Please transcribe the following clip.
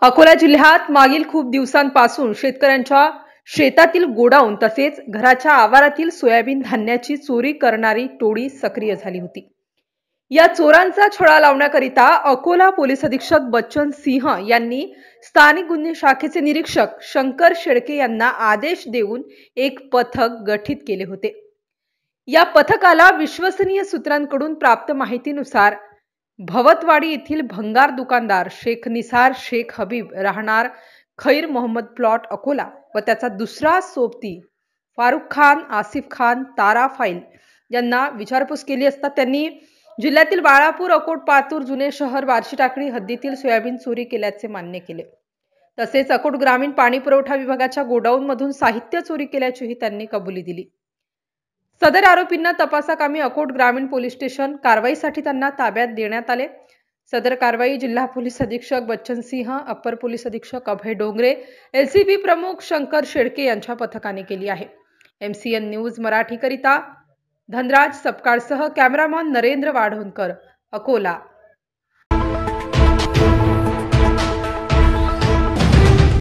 अकोला जिल्ह्यात मागील खूप दिवसांपासून शेतकऱ्यांच्या शेतातील गोडाऊन तसेच घराच्या आवारातील सोयाबीन धान्याची चोरी करणारी टोळी सक्रिय झाली होती। या चोरांचा छडा लावण्याकरिता अकोला पोलीस अधीक्षक बच्चन सिंह यांनी स्थानिक गुन्हे शाखेचे निरीक्षक शंकर शेळके यांना आदेश देऊन एक पथक गठीत केले होते। या पथकाला विश्वसनीय सूत्रांकडून प्राप्त माहितीनुसार भवतवाडी येथील भंगार दुकानदार शेख निसार शेख हबीब राहणार खैर मोहम्मद प्लॉट अकोला व त्याचा दुसरा सोबती फारुख खान आसिफ खान तारा फाईल यांना विचारपूस केली असता त्यांनी जिल्ह्यातील बाळापूर अकोट पातूर जुने शहर बार्शी टाकळी हद्दीतील सोयाबीन चोरी केल्याचे मान्य केले। तसेच अकोट ग्रामीण पाणी पुरवठा विभागाच्या गोडाऊन मधून साहित्य चोरी केल्याचीही त्यांनी कबुली दिली। सदर आरोपींना तपासाकामी अकोट ग्रामीण पोलीस स्टेशन कारवाईसाठी त्यांना ताब्यात देण्यात आले। सदर कारवाई जिल्हा पोलीस अधीक्षक बच्चन सिंह, अप्पर पोलीस अधीक्षक अभय डोंगरे, एलसीबी प्रमुख शंकर शेळके यांच्या पथकाने केली आहे। MCN न्यूज मराठी करिता धनराज सपकाळसह कॅमेरामन नरेंद्र वाढवणकर, अकोला।